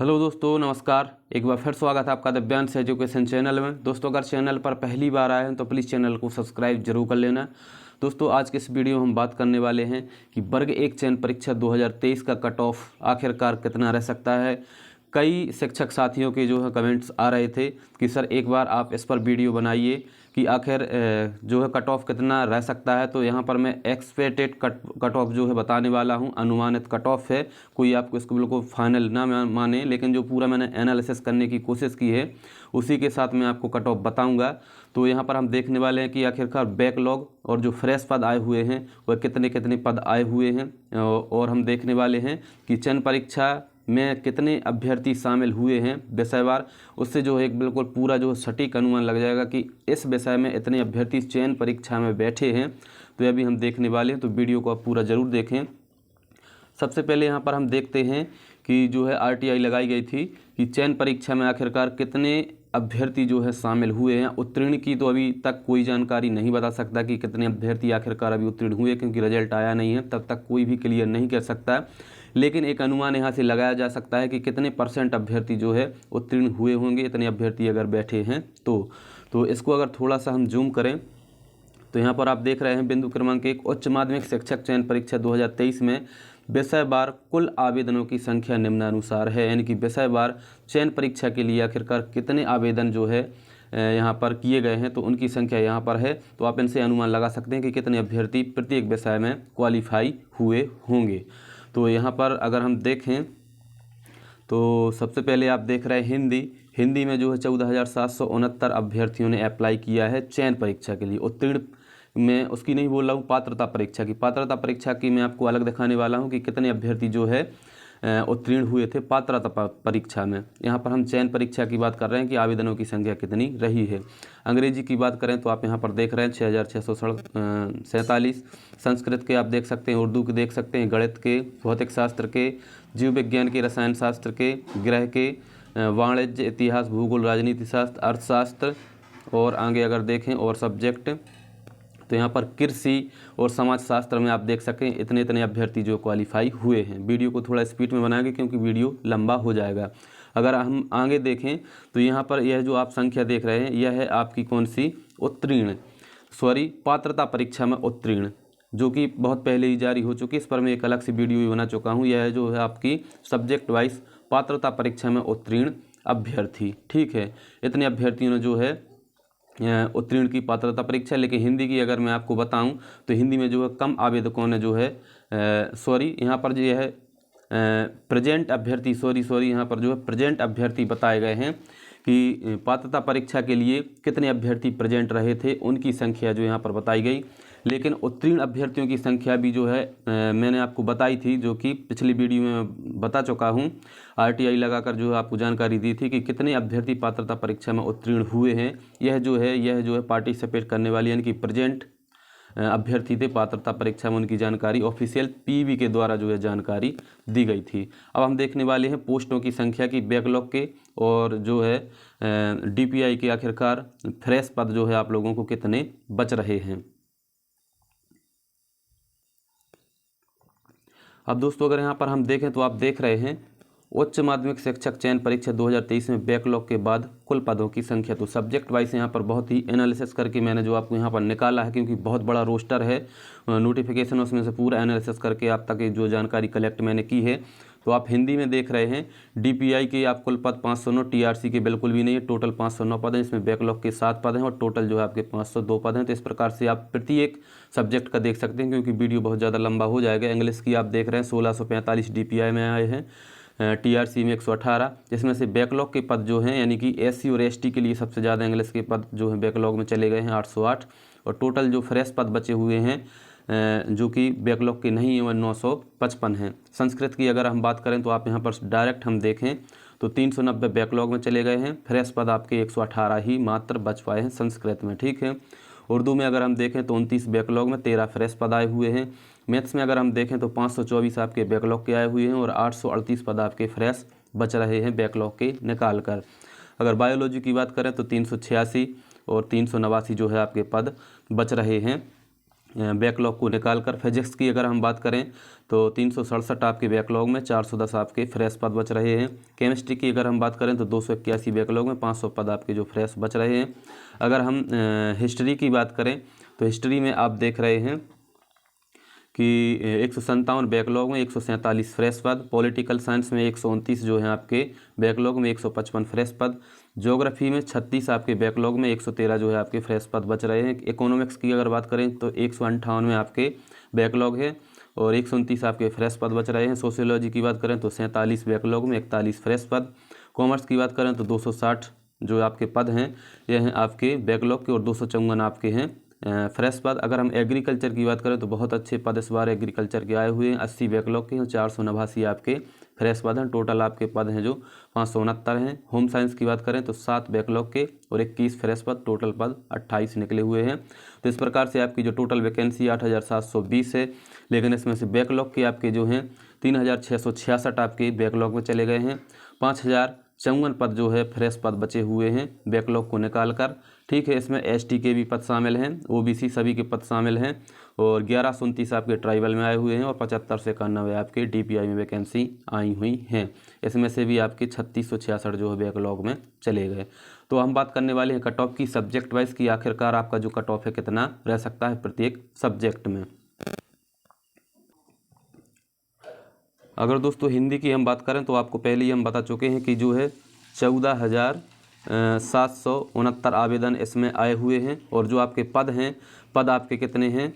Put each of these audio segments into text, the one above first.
Hello दोस्तों, नमस्कार। एक बार फिर स्वागत है आपका दिव्यांश एजुकेशन चैनल में। दोस्तों, अगर चैनल पर पहली बार आए हैं तो प्लीज़ चैनल को सब्सक्राइब जरूर कर लेना। दोस्तों, आज के इस वीडियो में हम बात करने वाले हैं कि वर्ग 1 चयन परीक्षा 2023 का कट ऑफ आखिरकार कितना रह सकता है। कई शिक्षक साथियों के जो है कमेंट्स आ रहे थे कि सर एक बार आप इस पर वीडियो बनाइए कि आखिर जो है कट ऑफ कितना रह सकता है। तो यहाँ पर मैं एक्सपेक्टेड कट ऑफ जो है बताने वाला हूँ, अनुमानित कट ऑफ है। कोई आपको इसको बिल्कुल फाइनल ना माने, लेकिन जो पूरा मैंने एनालिसिस करने की कोशिश की है उसी के साथ मैं आपको कट ऑफ बताऊँगा। तो यहाँ पर हम देखने वाले हैं कि आखिरकार बैकलॉग और जो फ्रेश पद आए हुए हैं वह कितने कितने पद आए हुए हैं, और हम देखने वाले हैं कि चयन परीक्षा में कितने अभ्यर्थी शामिल हुए हैं विषयवार। उससे जो है एक बिल्कुल पूरा जो सटीक अनुमान लग जाएगा कि इस विषय में इतने अभ्यर्थी चयन परीक्षा में बैठे हैं। तो यह भी हम देखने वाले हैं, तो वीडियो को आप पूरा ज़रूर देखें। सबसे पहले यहाँ पर हम देखते हैं कि जो है RTI लगाई गई थी कि चयन परीक्षा में आखिरकार कितने अभ्यर्थी जो है शामिल हुए हैं। उत्तीर्ण की तो अभी तक कोई जानकारी नहीं बता सकता कि कितने अभ्यर्थी आखिरकार अभी उत्तीर्ण हुए, क्योंकि रिजल्ट आया नहीं है, तब तक कोई भी क्लियर नहीं कर सकता। लेकिन एक अनुमान यहाँ से लगाया जा सकता है कि कितने % अभ्यर्थी जो है उत्तीर्ण हुए होंगे, इतने अभ्यर्थी अगर बैठे हैं तो इसको अगर थोड़ा सा हम जूम करें तो यहाँ पर आप देख रहे हैं बिंदु क्रमांक 1 उच्च माध्यमिक शिक्षक चयन परीक्षा 2023 में विषयवार कुल आवेदनों की संख्या निम्नानुसार है। यानी कि विषयवार चयन परीक्षा के लिए आखिरकार कितने आवेदन जो है यहाँ पर किए गए हैं, तो उनकी संख्या यहाँ पर है। तो आप इनसे अनुमान लगा सकते हैं कि कितने अभ्यर्थी प्रत्येक विषय में क्वालिफाई हुए होंगे। तो यहाँ पर अगर हम देखें तो सबसे पहले आप देख रहे हैं हिंदी में जो है 14,769 अभ्यर्थियों ने अप्लाई किया है चयन परीक्षा के लिए। उत्तीर्ण में उसकी नहीं बोल रहा हूँ, पात्रता परीक्षा की मैं आपको अलग दिखाने वाला हूँ कि कितने अभ्यर्थी जो है उत्तीर्ण हुए थे पात्रता परीक्षा में। यहाँ पर हम चयन परीक्षा की बात कर रहे हैं कि आवेदनों की संख्या कितनी रही है। अंग्रेजी की बात करें तो आप यहाँ पर देख रहे हैं 6,647। संस्कृत के आप देख सकते हैं, उर्दू के देख सकते हैं, गणित के, भौतिक शास्त्र के, जीव विज्ञान के, रसायन शास्त्र के, गृह के, वाणिज्य, इतिहास, भूगोल, राजनीति शास्त्र, अर्थशास्त्र, और आगे अगर देखें और सब्जेक्ट तो यहाँ पर कृषि और समाज शास्त्र में आप देख सकें इतने इतने अभ्यर्थी जो क्वालिफाई हुए हैं। वीडियो को थोड़ा स्पीड में बनाएंगे क्योंकि वीडियो लंबा हो जाएगा। अगर हम आगे देखें तो यहाँ पर यह जो आप संख्या देख रहे हैं यह है आपकी कौन सी पात्रता परीक्षा में उत्तीर्ण, जो कि बहुत पहले ही जारी हो चुकी है। इस पर मैं एक अलग से वीडियो भी बना चुका हूँ। यह जो है आपकी सब्जेक्ट वाइज पात्रता परीक्षा में उत्तीर्ण अभ्यर्थी, ठीक है। इतने अभ्यर्थियों ने जो है उत्तीर्ण की पात्रता परीक्षा। लेकिन हिंदी की अगर मैं आपको बताऊं तो हिंदी में जो है कम आवेदकों ने जो है यहाँ पर जो है प्रेजेंट अभ्यर्थी यहाँ पर जो है प्रेजेंट अभ्यर्थी बताए गए हैं कि पात्रता परीक्षा के लिए कितने अभ्यर्थी प्रेजेंट रहे थे, उनकी संख्या जो यहाँ पर बताई गई। लेकिन उत्तीर्ण अभ्यर्थियों की संख्या भी जो है मैंने आपको बताई थी, जो कि पिछली वीडियो में बता चुका हूँ। RTI लगाकर जो है आपको जानकारी दी थी कि कितने अभ्यर्थी पात्रता परीक्षा में उत्तीर्ण हुए हैं। यह जो है पार्टिसिपेट करने वाली यानी कि प्रेजेंट अभ्यर्थी थे पात्रता परीक्षा में, उनकी जानकारी ऑफिशियल PV के द्वारा जो है जानकारी दी गई थी। अब हम देखने वाले हैं पोस्टों की संख्या की, बैकलॉग के और जो है DPI के आखिरकार फ्रेश पद जो है आप लोगों को कितने बच रहे हैं। अब दोस्तों अगर यहाँ पर हम देखें तो आप देख रहे हैं उच्च माध्यमिक शिक्षक चयन परीक्षा 2023 में बैकलॉग के बाद कुल पदों की संख्या। तो सब्जेक्ट वाइज यहाँ पर बहुत ही एनालिसिस करके मैंने जो आपको यहाँ पर निकाला है, क्योंकि बहुत बड़ा रोस्टर है नोटिफिकेशन, उसमें से पूरा एनालिसिस करके आप तक जो जानकारी कलेक्ट मैंने की है। तो आप हिंदी में देख रहे हैं DPI के आप कुल पद 509, TRC के बिल्कुल भी नहीं है, टोटल 509 पद हैं। इसमें बैकलॉग के 7 पद हैं और टोटल जो है आपके 502 पद हैं। तो इस प्रकार से आप प्रत्येक सब्जेक्ट का देख सकते हैं, क्योंकि वीडियो बहुत ज़्यादा लंबा हो जाएगा। इंग्लिश की आप देख रहे हैं 1645 DPI में आए हैं, TRC में 118। जिसमें से बैकलॉग के पद जो हैं यानी कि SC और ST के लिए सबसे ज़्यादा इंग्लिश के पद जो हैं बैकलॉग में चले गए हैं 808। और टोटल जो फ्रेश पद बचे हुए हैं जो कि बैकलॉग के नहीं है वह 955 हैं। संस्कृत की अगर हम बात करें तो आप यहाँ पर डायरेक्ट हम देखें तो 390 बैकलॉग में चले गए हैं, फ्रेश पद आपके 118 ही मात्र बच पाए हैं संस्कृत में, ठीक है। उर्दू में अगर हम देखें तो 29 बैकलॉग में 13 फ्रेश पद आए हुए हैं। मैथ्स में अगर हम देखें तो 524 आपके बैकलॉग के आए हुए हैं और 838 पद आपके फ्रेश बच रहे हैं बैकलॉग के निकाल कर। अगर बायोलॉजी की बात करें तो 386 और 389 जो है आपके पद बच रहे हैं बैकलॉग को निकालकर। फिजिक्स की अगर हम बात करें तो 367 आपके बैकलॉग में 410 आपके फ्रेश पद बच रहे हैं। केमिस्ट्री की अगर हम बात करें तो 281 बैकलॉग में 500 पद आपके जो फ्रेश बच रहे हैं। अगर हम हिस्ट्री की बात करें तो हिस्ट्री में आप देख रहे हैं कि 157 बैकलॉग में 147 फ्रेश पद। पॉलिटिकल साइंस में 129 जो है आपके बैकलॉग में 155 फ्रेश पद। ज्योग्राफी में 36 आपके बैकलॉग में 113 जो है आपके फ्रेश पद बच रहे हैं। इकोनॉमिक्स की अगर बात करें तो 158 में आपके बैकलॉग है और 129 आपके फ्रेश पद बच रहे हैं। सोशियोलॉजी की बात करें तो 47 बैकलॉग में 41 फ्रेश पद। कॉमर्स की बात करें तो 260 जो आपके पद हैं ये हैं आपके बैकलॉग के और 254 आपके हैं फ्रेश पद। अगर हम एग्रीकल्चर की बात करें तो बहुत अच्छे पद इस बार एग्रीकल्चर के आए हुए हैं। 80 बैकलॉग के हैं, 489 आपके फ्रेश पद हैं। टोटल आपके पद हैं जो 569 हैं। होम साइंस की बात करें तो 7 बैकलॉग के और 21 फ्रेश पद, टोटल पद 28 निकले हुए हैं। तो इस प्रकार से आपकी जो टोटल वैकेंसी 8720 है, लेकिन इसमें से बैकलॉग के आपके जो हैं 3666 आपके बैकलॉग में चले गए हैं। 5054 पद जो है फ्रेश पद बचे हुए हैं बैकलॉग को निकाल कर। ठीक है, इसमें एसटी के भी पद शामिल हैं, ओबीसी सभी के पद शामिल हैं और 1129 आपके ट्राइबल में आए हुए हैं और 75 से 91 आपके डीपीआई में वैकेंसी आई हुई हैं। इसमें से भी आपके 3666 जो है बैकलॉग में चले गए। तो हम बात करने वाले हैं कट ऑफ की सब्जेक्ट वाइज की, आखिरकार आपका जो कट ऑफ है कितना रह सकता है प्रत्येक सब्जेक्ट में। अगर दोस्तों हिंदी की हम बात करें तो आपको पहले ही हम बता चुके हैं कि जो है 14,769 आवेदन इसमें आए हुए हैं और जो आपके पद हैं, पद आपके कितने हैं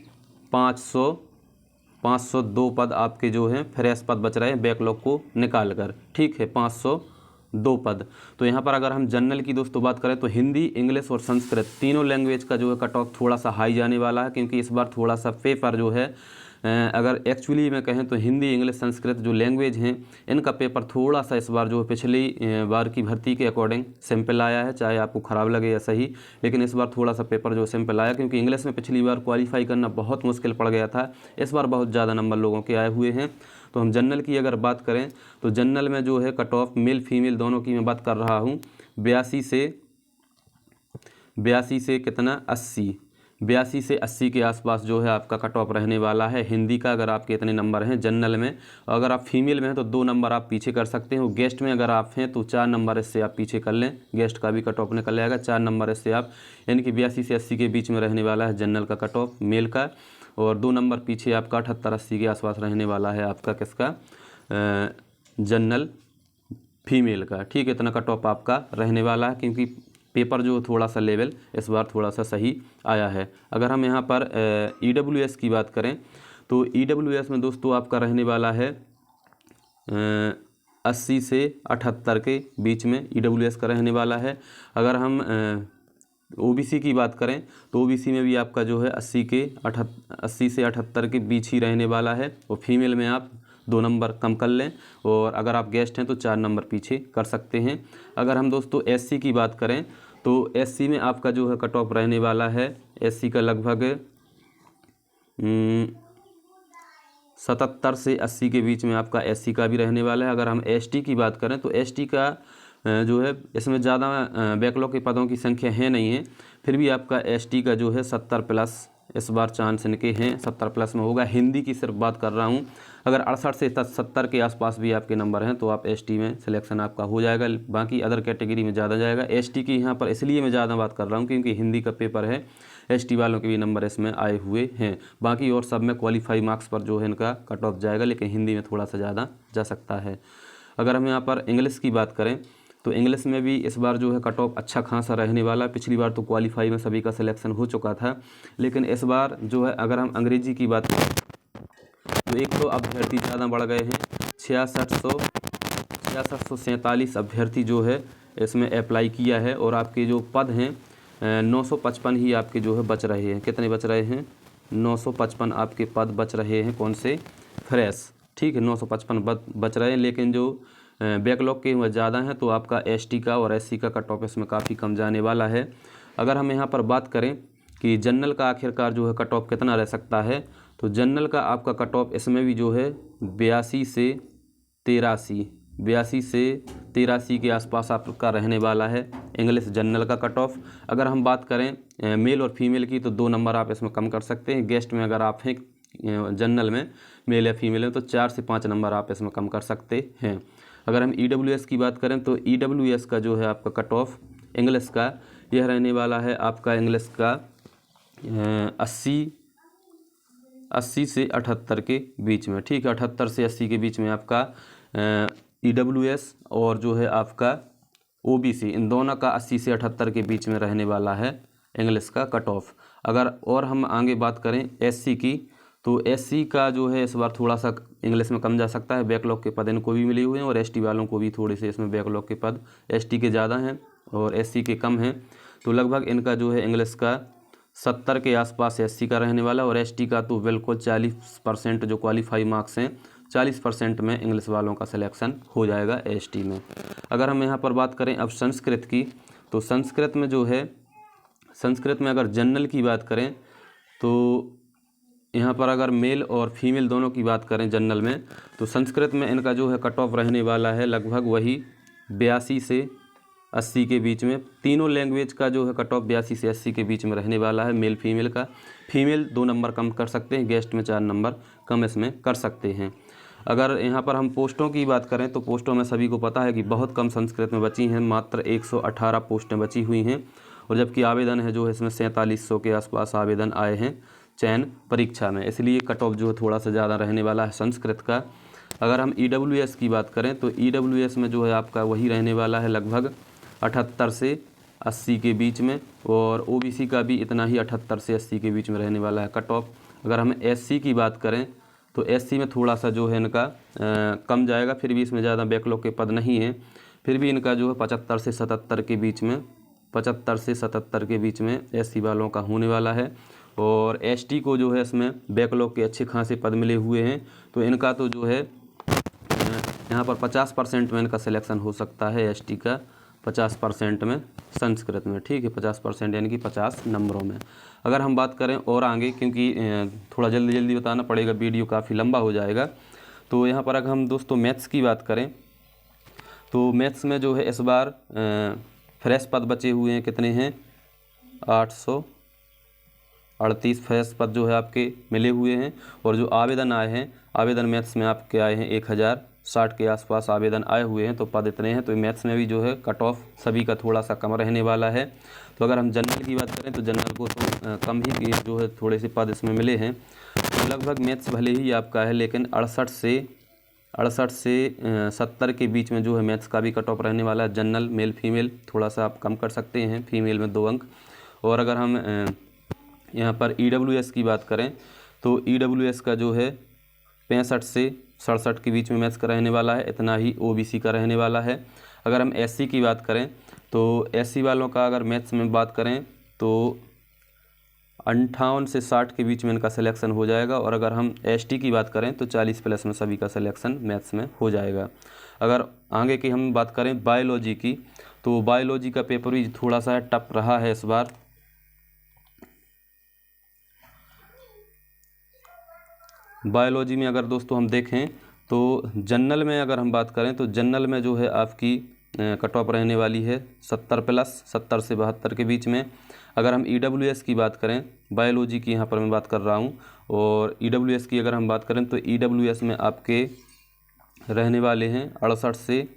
502 पद आपके जो हैं फ्रेश पद बच रहे हैं बैकलॉग को निकाल कर। ठीक है, 502 पद। तो यहाँ पर अगर हम जनरल की दोस्तों बात करें तो हिंदी, इंग्लिश और संस्कृत तीनों लैंग्वेज का जो है कट ऑफ थोड़ा सा हाई जाने वाला है, क्योंकि इस बार थोड़ा सा पेपर जो है अगर एक्चुअली में कहें तो हिंदी, इंग्लिश, संस्कृत जो लैंग्वेज हैं इनका पेपर थोड़ा सा इस बार जो है पिछली बार की भर्ती के अकॉर्डिंग सिंपल आया है, चाहे आपको ख़राब लगे या सही, लेकिन इस बार थोड़ा सा पेपर जो सिंपल आया, क्योंकि इंग्लिश में पिछली बार क्वालिफाई करना बहुत मुश्किल पड़ गया था। इस बार बहुत ज़्यादा नंबर लोगों के आए हुए हैं। तो हम जनरल की अगर बात करें तो जनरल में जो है कट ऑफ मेल फीमेल दोनों की मैं बात कर रहा हूँ 82 से कितना 82 से 80 के आसपास जो है आपका कट ऑफ रहने वाला है। हिंदी का अगर आपके इतने नंबर हैं जनरल में, अगर आप फीमेल में हैं तो 2 नंबर आप पीछे कर सकते हो। गेस्ट में अगर आप हैं तो 4 नंबर इससे आप पीछे कर लें, गेस्ट का भी कट ऑफ निकल जाएगा 4 नंबर इससे आप, यानी कि 82 से 80 के बीच में रहने वाला है जनरल का कट ऑफ मेल का, और 2 नंबर पीछे आपका 78-80 के आसपास रहने वाला है आपका किसका जनरल फीमेल का। ठीक है, इतना कट ऑफ आपका रहने वाला है, क्योंकि पेपर जो थोड़ा सा लेवल इस बार थोड़ा सा सही आया है। अगर हम यहाँ पर ईडब्ल्यूएस की बात करें तो ईडब्ल्यूएस में दोस्तों आपका रहने वाला है 80 से 78 के बीच में ईडब्ल्यूएस का रहने वाला है। अगर हम ओबीसी की बात करें तो ओबीसी में भी आपका जो है 80 से 78 के बीच ही रहने वाला है, और फीमेल में आप 2 नंबर कम कर लें, और अगर आप गेस्ट हैं तो 4 नंबर पीछे कर सकते हैं। अगर हम दोस्तों एससी की बात करें तो एससी में आपका जो है कट ऑफ रहने वाला है एससी का लगभग 77 से 80 के बीच में आपका एससी का भी रहने वाला है। अगर हम एसटी की बात करें तो एसटी का जो है इसमें ज़्यादा बैकलॉग के पदों की संख्या है नहीं है, फिर भी आपका एसटी का जो है 70+ इस बार चांस इनके हैं, 70+ में होगा। हिंदी की सिर्फ बात कर रहा हूँ, अगर 68 से 70 के आसपास भी आपके नंबर हैं तो आप एसटी में सिलेक्शन आपका हो जाएगा, बाकी अदर कैटेगरी में ज़्यादा जाएगा। एसटी की यहाँ पर इसलिए मैं ज़्यादा बात कर रहा हूँ क्योंकि हिंदी का पेपर है, एसटी वालों के भी नंबर इसमें आए हुए हैं। बाकी और सब में क्वालिफाई मार्क्स पर जो है इनका कट ऑफ जाएगा, लेकिन हिंदी में थोड़ा सा ज़्यादा जा सकता है। अगर हम यहाँ पर इंग्लिश की बात करें तो इंग्लिश में भी इस बार जो है कट ऑफ अच्छा खासा रहने वाला है। पिछली बार तो क्वालिफाई में सभी का सिलेक्शन हो चुका था, लेकिन इस बार जो है अगर हम अंग्रेजी की बात करें तो एक तो अभ्यर्थी ज़्यादा बढ़ गए हैं, 6647 अभ्यर्थी जो है इसमें अप्लाई किया है, और आपके जो पद हैं 955 ही आपके जो है बच रहे हैं। कितने बच रहे हैं 955 आपके पद बच रहे हैं, कौन से फ्रेश। ठीक है, 955 बच रहे हैं, लेकिन जो बैकलॉग के वह ज़्यादा हैं, तो आपका एसटी का और एससी का कट ऑफ इसमें काफ़ी कम जाने वाला है। अगर हम यहाँ पर बात करें कि जनरल का आखिरकार जो है कट ऑफ कितना रह सकता है, तो जनरल का आपका कट ऑफ इसमें भी जो है 82 से 83 के आसपास आपका रहने वाला है इंग्लिश जनरल का कट ऑफ। अगर हम बात करें मेल और फीमेल की तो 2 नंबर आप इसमें कम कर सकते हैं। गेस्ट में अगर आप हैं जनरल में मेल या फीमेल में तो 4 से 5 नंबर आप इसमें कम कर सकते हैं। अगर हम EWS की बात करें तो EWS का जो है आपका कट ऑफ इंग्लिश का यह रहने वाला है आपका इंग्लिश का 80 से 78 के बीच में, ठीक है। 78 से 80 के बीच में आपका EWS और जो है आपका OBC, इन दोनों का 80 से 78 के बीच में रहने वाला है इंग्लिश का कट ऑफ। अगर और हम आगे बात करें SC की तो SC का जो है इस बार थोड़ा सा इंग्लिश में कम जा सकता है। बैकलॉग के पद इनको भी मिले हुए हैं और ST वालों को भी थोड़े से इसमें बैकलॉग के पद ST के ज़्यादा हैं और SC के कम हैं। तो लगभग इनका जो है इंग्लिश का 70 के आसपास SC का रहने वाला और ST का तो बिल्कुल 40% जो क्वालिफाई मार्क्स हैं 40% में इंग्लिश वालों का सिलेक्शन हो जाएगा ST में। अगर हम यहाँ पर बात करें अब संस्कृत की तो संस्कृत में जो है संस्कृत में अगर जनरल की बात करें तो यहाँ पर अगर मेल और फीमेल दोनों की बात करें जनरल में तो संस्कृत में इनका जो है कट ऑफ रहने वाला है लगभग वही 82 से 80 के बीच में। तीनों लैंग्वेज का जो है कट ऑफ 82 से 80 के बीच में रहने वाला है मेल फीमेल का। फीमेल 2 नंबर कम कर सकते हैं, गेस्ट में 4 नंबर कम इसमें कर सकते हैं। अगर यहाँ पर हम पोस्टों की बात करें तो पोस्टों में सभी को पता है कि बहुत कम संस्कृत में बची हैं, मात्र 118 पोस्टें बची हुई हैं और जबकि आवेदन है जो है इसमें 4700 के आसपास आवेदन आए हैं चयन परीक्षा में, इसलिए कट ऑफ जो है थोड़ा सा ज़्यादा रहने वाला है संस्कृत का। अगर हम EWS की बात करें तो EWS में जो है आपका वही रहने वाला है लगभग 78 से 80 के बीच में और OBC का भी इतना ही 78 से 80 के बीच में रहने वाला है कट ऑफ। अगर हम SC की बात करें तो SC में थोड़ा सा जो है इनका कम जाएगा, फिर भी इसमें ज़्यादा बैकलॉग के पद नहीं हैं, फिर भी इनका जो है 75 से 77 के बीच में 75 से 77 के बीच में SC वालों का होने वाला है। और ST को जो है इसमें बैकलॉग के अच्छे खासे पद मिले हुए हैं तो इनका तो जो है यहाँ पर 50% में इनका सिलेक्शन हो सकता है ST का 50% में संस्कृत में, ठीक है। 50% यानी कि 50 नंबरों में। अगर हम बात करें और आगे क्योंकि थोड़ा जल्दी जल्दी बताना पड़ेगा, वीडियो काफ़ी लंबा हो जाएगा, तो यहाँ पर अगर हम दोस्तों मैथ्स की बात करें तो मैथ्स में जो है इस बार फ्रेश पद बचे हुए हैं, कितने हैं 838 फ्रेश पद जो है आपके मिले हुए हैं और जो आवेदन आए हैं आवेदन मैथ्स में आपके आए हैं 1060 के आसपास आवेदन आए हुए हैं, तो पद इतने हैं। तो मैथ्स में भी जो है कट ऑफ सभी का थोड़ा सा कम रहने वाला है। तो अगर हम जनरल की बात करें तो जनरल को तो कम ही जो है थोड़े से पद इसमें मिले हैं, तो लगभग मैथ्स भले ही आपका है लेकिन 68 से 70 के बीच में जो है मैथ्स का भी कट ऑफ रहने वाला है। जनरल मेल फीमेल थोड़ा सा आप कम कर सकते हैं, फीमेल में 2 अंक। और अगर हम यहाँ पर EWS की बात करें तो EWS का जो है 65 से 67 के बीच में मैथ्स का रहने वाला है, इतना ही OBC का रहने वाला है। अगर हम SC की बात करें तो SC वालों का अगर मैथ्स में बात करें तो 58 से 60 के बीच में इनका सिलेक्शन हो जाएगा। और अगर हम ST की बात करें तो 40+ में सभी का सिलेक्शन मैथ्स में हो जाएगा। अगर आगे की हम बात करें बायोलॉजी की तो बायोलॉजी का पेपर भी थोड़ा सा टफ रहा है इस बार। बायोलॉजी में अगर दोस्तों हम देखें तो जनरल में अगर हम बात करें तो जनरल में जो है आपकी कट ऑफ रहने वाली है 70+ 70 से 72 के बीच में। अगर हम EWS की बात करें, बायोलॉजी की यहाँ पर मैं बात कर रहा हूँ, और EWS की अगर हम बात करें तो EWS में आपके रहने वाले हैं 68 से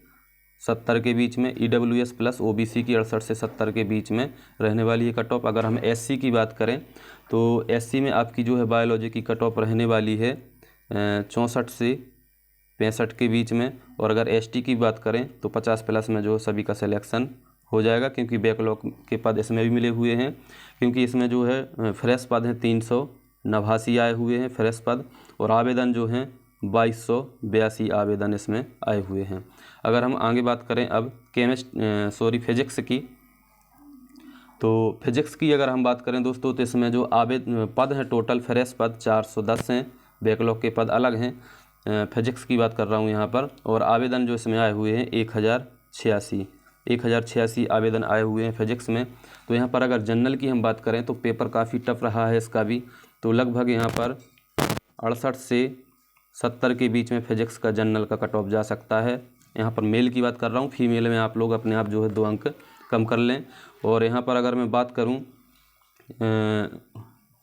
70 के बीच में। EWS प्लस OBC की 68 से 70 के बीच में रहने वाली है कट ऑफ। अगर हम SC की बात करें तो SC में आपकी जो है बायोलॉजी की कट ऑफ रहने वाली है 64 से 65 के बीच में। और अगर ST की बात करें तो 50+ में जो सभी का सिलेक्शन हो जाएगा, क्योंकि बैकलॉग के पद इसमें भी मिले हुए हैं, क्योंकि इसमें जो है फ्रेश पद हैं 389 आए हुए हैं फ्रेश पद, और आवेदन जो हैं 2282 आवेदन इसमें आए हुए हैं। अगर हम आगे बात करें अब फिजिक्स की, तो फिजिक्स की अगर हम बात करें दोस्तों तो इसमें जो पद हैं टोटल फ्रेश पद 410 हैं, बैकलॉग के पद अलग हैं। फिजिक्स की बात कर रहा हूँ यहाँ पर, और आवेदन जो इसमें आए हुए हैं 1086 आवेदन आए हुए हैं फिजिक्स में। तो यहाँ पर अगर जनरल की हम बात करें तो पेपर काफ़ी टफ रहा है इसका भी, तो लगभग यहाँ पर 68 से 70 के बीच में फिजिक्स का जनरल का कट ऑफ जा सकता है। यहाँ पर मेल की बात कर रहा हूँ, फीमेल में आप लोग अपने आप जो है 2 अंक कम कर लें। और यहाँ पर अगर मैं बात करूँ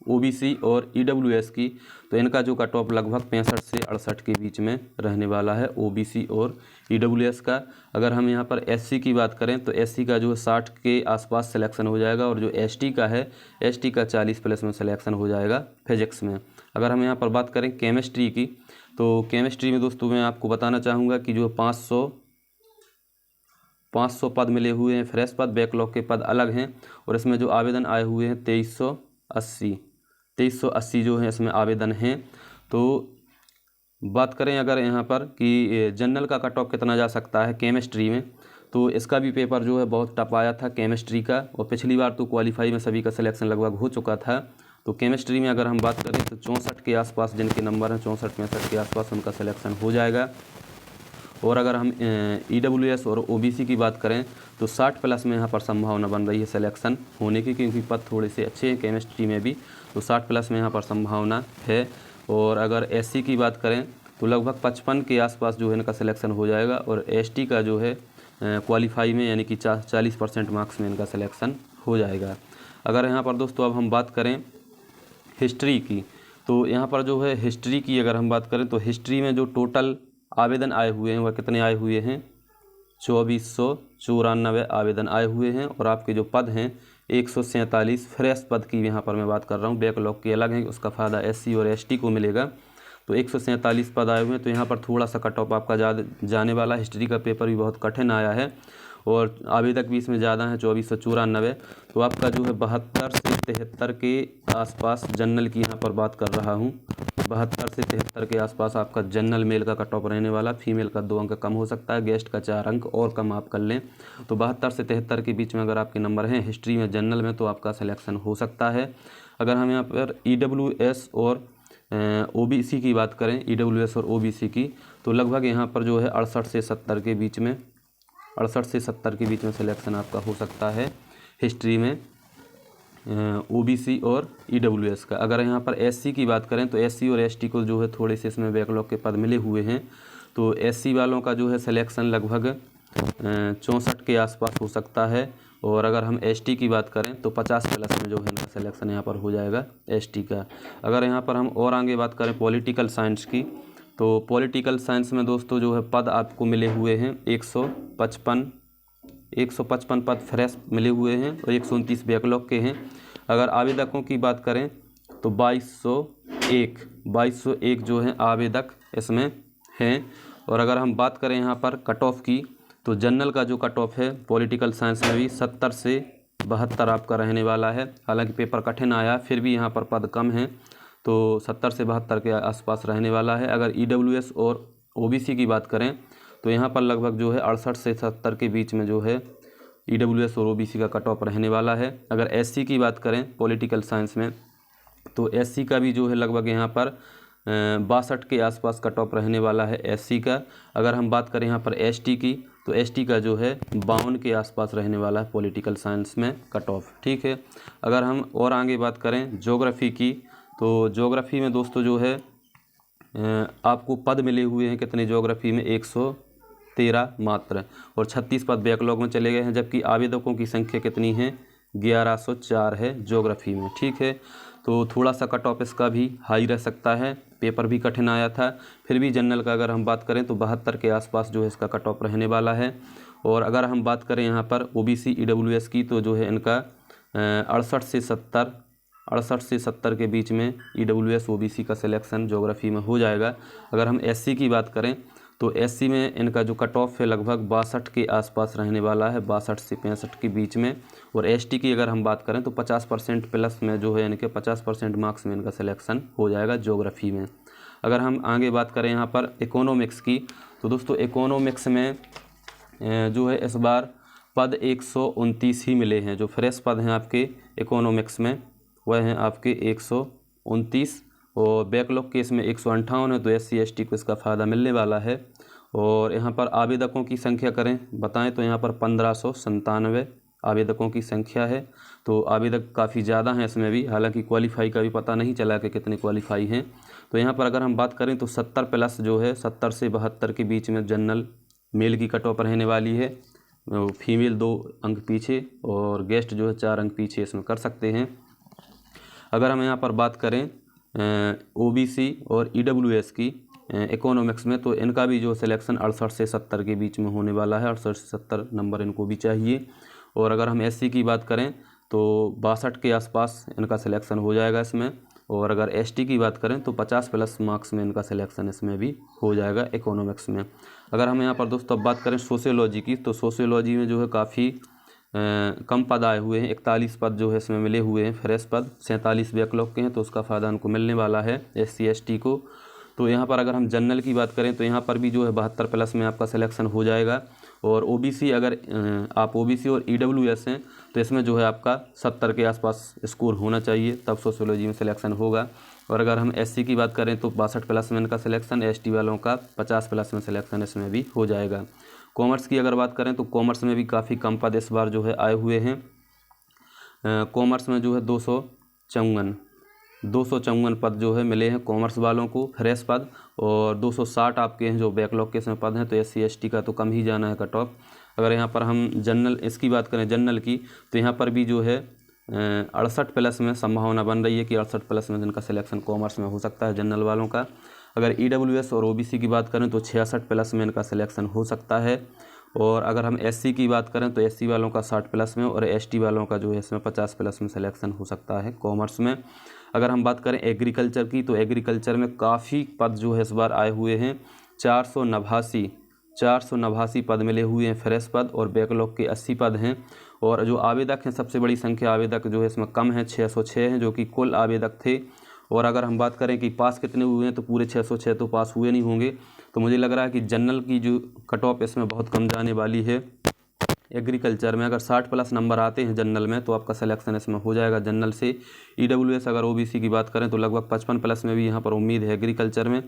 ओबीसी और ईडब्ल्यूएस की, तो इनका जो कट ऑफ लगभग 65 से 68 के बीच में रहने वाला है ओबीसी और ईडब्ल्यूएस का। अगर हम यहाँ पर एससी की बात करें तो एससी का जो है 60 के आसपास सिलेक्शन हो जाएगा, और जो एसटी का है, एसटी का 40+ में सिलेक्शन हो जाएगा फिजिक्स में। अगर हम यहाँ पर बात करें केमिस्ट्री की, तो केमिस्ट्री में दोस्तों मैं आपको बताना चाहूँगा कि जो 500 पद मिले हुए हैं फ्रेश पद, बैकलॉग के पद अलग हैं, और इसमें जो आवेदन आए हुए हैं 2380 जो है इसमें आवेदन हैं। तो बात करें अगर यहाँ पर कि जनरल का कट ऑफ कितना जा सकता है केमिस्ट्री में, तो इसका भी पेपर जो है बहुत टफ आया था केमिस्ट्री का, और पिछली बार तो क्वालिफाई में सभी का सिलेक्शन लगभग हो चुका था। तो केमिस्ट्री में अगर हम बात करें तो 64 के आसपास जिनके नंबर हैं 64-65 के आसपास उनका सिलेक्शन हो जाएगा। और अगर हम ईडब्ल्यूएस और ओबीसी की बात करें तो 60+ में यहाँ पर संभावना बन रही है सिलेक्शन होने की, क्योंकि पद थोड़े से अच्छे हैं केमिस्ट्री में भी, तो 60+ में यहाँ पर संभावना है। और अगर एससी की बात करें तो लगभग 55 के आसपास जो है इनका सिलेक्शन हो जाएगा, और एसटी का जो है क्वालिफाई में यानी कि 40% मार्क्स में इनका सिलेक्शन हो जाएगा। अगर यहाँ पर दोस्तों अब हम बात करें हिस्ट्री की, तो यहाँ पर जो है हिस्ट्री की अगर हम बात करें तो हिस्ट्री में जो टोटल आवेदन आए हुए हैं वह कितने आए हुए हैं, 2494 आवेदन आए हुए हैं, और आपके जो पद हैं 147 फ्रेश पद की यहाँ पर मैं बात कर रहा हूँ, बैकलॉग के अलग हैं, उसका फ़ायदा एससी और एसटी को मिलेगा। तो 147 पद आए हुए हैं, तो यहाँ पर थोड़ा सा कट ऑफ आपका जाने वाला। हिस्ट्री का पेपर भी बहुत कठिन आया है और आवेदक भी इसमें ज़्यादा हैं, 2494। तो आपका जो है 72 से 73 के आसपास जनरल की यहाँ पर बात कर रहा हूँ, 72 से 73 के आसपास आपका जनरल मेल का कट ऑफ रहने वाला। फीमेल का 2 अंक कम हो सकता है, गेस्ट का 4 अंक और कम आप कर लें। तो 72 से 73 के बीच में अगर आपके नंबर हैं हिस्ट्री में जनरल में तो आपका सिलेक्शन हो सकता है। अगर हम यहाँ पर ईडब्ल्यूएस और ओबीसी की बात करें, ईडब्ल्यूएस और ओबीसी की, तो लगभग यहाँ पर जो है 68 से 70 के बीच में, 68 से 70 के बीच में सिलेक्शन आपका हो सकता है हिस्ट्री में ओबीसी और ईडब्ल्यूएस का। अगर यहाँ पर एससी की बात करें तो एससी और एसटी को जो है थोड़े से इसमें बैकलॉग के पद मिले हुए हैं, तो एससी वालों का जो है सिलेक्शन लगभग 64 के आसपास हो सकता है। और अगर हम एसटी की बात करें तो 50+ में जो है इनका सिलेक्शन यहाँ पर हो जाएगा एसटी का। अगर यहाँ पर हम और आगे बात करें पॉलिटिकल साइंस की, तो पॉलिटिकल साइंस में दोस्तों जो है पद आपको मिले हुए हैं 155 पद फ्रेश मिले हुए हैं और 129 बैकलॉग के हैं। अगर आवेदकों की बात करें तो 2201 जो है आवेदक इसमें हैं। और अगर हम बात करें यहाँ पर कट ऑफ की, तो जनरल का जो कट ऑफ है पॉलिटिकल साइंस में भी 70 से 72 आपका रहने वाला है। हालांकि पेपर कठिन आया फिर भी यहाँ पर पद कम हैं, तो 70 से 72 के आसपास रहने वाला है। अगर ईडब्ल्यूएस और ओबीसी की बात करें तो यहाँ पर लगभग जो है 68 से 70 के बीच में जो है ईडब्ल्यूएस और ओबीसी का कट ऑफ रहने वाला है। अगर एससी की बात करें पॉलिटिकल साइंस में, तो एससी का भी जो है लगभग यहाँ पर 62 के आसपास कट ऑफ रहने वाला है एससी का। अगर हम बात करें यहाँ पर एसटी की, तो एसटी का जो है 52 के आसपास रहने वाला है पॉलिटिकल साइंस में कट ऑफ। ठीक है। अगर हम और आगे बात करें ज्योग्राफी की, तो ज्योग्राफी में दोस्तों जो है आपको पद मिले हुए हैं कितने ज्योग्राफी में, 113 मात्र, और 36 पद बैकलॉग में चले गए हैं, जबकि आवेदकों की संख्या कितनी है, 1104 है ज्योग्राफी में। ठीक है। तो थोड़ा सा कट ऑफ इसका भी हाई रह सकता है, पेपर भी कठिन आया था। फिर भी जनरल का अगर हम बात करें तो 72 के आसपास जो है इसका कट ऑफ रहने वाला है। और अगर हम बात करें यहाँ पर ओबीसी ईडब्ल्यूएस की, तो जो है इनका 68 से 70 के बीच में ईडब्ल्यूएस ओबीसी का सिलेक्शन ज्योग्राफी में हो जाएगा। अगर हम एससी की बात करें तो एससी में इनका जो कट ऑफ है लगभग 62 के आसपास रहने वाला है, 62 से 65 के बीच में। और एसटी की अगर हम बात करें तो 50% प्लस में जो है इनके 50% मार्क्स में इनका सिलेक्शन हो जाएगा ज्योग्राफी में। अगर हम आगे बात करें यहाँ पर इकोनॉमिक्स की, तो दोस्तों इकोनॉमिक्स में जो है इस बार पद 129 ही मिले हैं। जो फ्रेश पद हैं आपके इकोनॉमिक्स में वह हैं आपके 129, और बैकलॉग के इसमें 158 है, तो एससी एसटी को इसका फ़ायदा मिलने वाला है। और यहाँ पर आवेदकों की संख्या करें बताएं तो यहाँ पर 1597 आवेदकों की संख्या है, तो आवेदक काफ़ी ज़्यादा हैं इसमें भी। हालांकि क्वालिफाई का भी पता नहीं चला कि कितने क्वालिफाई हैं। तो यहाँ पर अगर हम बात करें तो 70+ जो है 70 से 72 के बीच में जनरल मेल की कट ऑफ रहने वाली है। फीमेल 2 अंक पीछे और गेस्ट जो है 4 अंक पीछे इसमें कर सकते हैं। अगर हम यहाँ पर बात करें OBC और EWS की इकोनॉमिक्स में, तो इनका भी जो सिलेक्शन 68 से 70 के बीच में होने वाला है, 68 से 70 नंबर इनको भी चाहिए। और अगर हम SC की बात करें तो 62 के आसपास इनका सिलेक्शन हो जाएगा इसमें। और अगर ST की बात करें तो 50+ मार्क्स में इनका सिलेक्शन इसमें भी हो जाएगा इकोनॉमिक्स में। अगर हम यहाँ पर दोस्तों अब बात करें सोशियोलॉजी की, तो सोशियोलॉजी में जो है काफ़ी कम पद आए हुए हैं। 41 पद जो है इसमें मिले हुए हैं, फ्रेश पद 47 बैकलॉग के हैं, तो उसका फ़ायदा उनको मिलने वाला है SC ST को। तो यहाँ पर अगर हम जनरल की बात करें तो यहाँ पर भी जो है 72+ में आपका सिलेक्शन हो जाएगा। और OBC अगर आप OBC और EWS हैं तो इसमें जो है आपका 70 के आसपास स्कोर होना चाहिए, तब सोशियोलॉजी में सिलेक्शन होगा। और अगर हम SC की बात करें तो 62+ में इनका सिलेक्शन, ST वालों का 50+ में सिलेक्शन इसमें भी हो जाएगा। कॉमर्स की अगर बात करें तो कॉमर्स में भी काफ़ी कम पद इस बार जो है आए हुए हैं। कॉमर्स में जो है 254 पद जो है मिले हैं कॉमर्स वालों को, फ्रेश पद। और 260 आपके हैं जो बैकलॉग के इसमें पद हैं, तो SC ST का तो कम ही जाना है कट ऑफ। अगर यहाँ पर हम जनरल इसकी बात करें जनरल की, तो यहाँ पर भी जो है 68+ में संभावना बन रही है कि 68+ में जिनका सिलेक्शन कॉमर्स में हो सकता है जनरल वालों का। अगर EWS और OBC की बात करें तो 66+ में इनका सिलेक्शन हो सकता है। और अगर हम SC की बात करें तो SC वालों का 60+ में और ST वालों का जो है इसमें 50+ में सिलेक्शन हो सकता है कॉमर्स में। अगर हम बात करें एग्रीकल्चर की, तो एग्रीकल्चर में काफ़ी पद जो है इस बार आए हुए हैं। 489 पद मिले हुए हैं फ्रेश पद, और बैकलॉग के 80 पद हैं। और जो आवेदक हैं, सबसे बड़ी संख्या आवेदक जो है इसमें कम है, 606 हैं जो कि कुल आवेदक थे। और अगर हम बात करें कि पास कितने हुए हैं, तो पूरे 606 तो पास हुए नहीं होंगे। तो मुझे लग रहा है कि जनरल की जो कट ऑफ इसमें बहुत कम जाने वाली है। एग्रीकल्चर में अगर 60+ नंबर आते हैं जनरल में तो आपका सिलेक्शन इसमें हो जाएगा जनरल से। EWS अगर OBC की बात करें तो लगभग 55+ में भी यहाँ पर उम्मीद है एग्रीकल्चर में,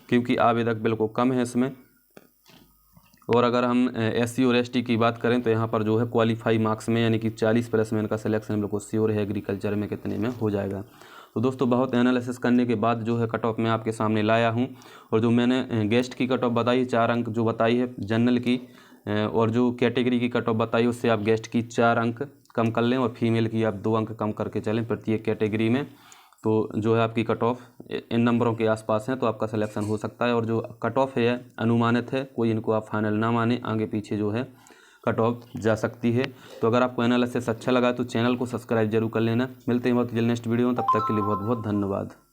क्योंकि आवेदक बिल्कुल कम है इसमें। और अगर हम SC और ST की बात करें तो यहाँ पर जो है क्वालिफाई मार्क्स में यानी कि 40+ में इनका सिलेक्शन बिल्कुल श्योर है एग्रीकल्चर में कितने में हो जाएगा। तो दोस्तों बहुत एनालिसिस करने के बाद जो है कट ऑफ मैं आपके सामने लाया हूँ। और जो मैंने गेस्ट की कट ऑफ बताई 4 अंक जो बताई है जनरल की, और जो कैटेगरी की कट ऑफ बताई उससे आप गेस्ट की 4 अंक कम कर लें और फीमेल की आप 2 अंक कम करके चलें प्रत्येक कैटेगरी में, तो जो है आपकी कट ऑफ इन नंबरों के आसपास है, तो आपका सिलेक्शन हो सकता है। और जो कट ऑफ है अनुमानित है, कोई इनको आप फाइनल ना माने, आगे पीछे जो है कट ऑफ जा सकती है। तो अगर आपको एनालिसिस अच्छा लगा तो चैनल को सब्सक्राइब जरूर कर लेना। मिलते हैं बहुत जल्द नेक्स्ट वीडियो में, तब तक के लिए बहुत बहुत धन्यवाद।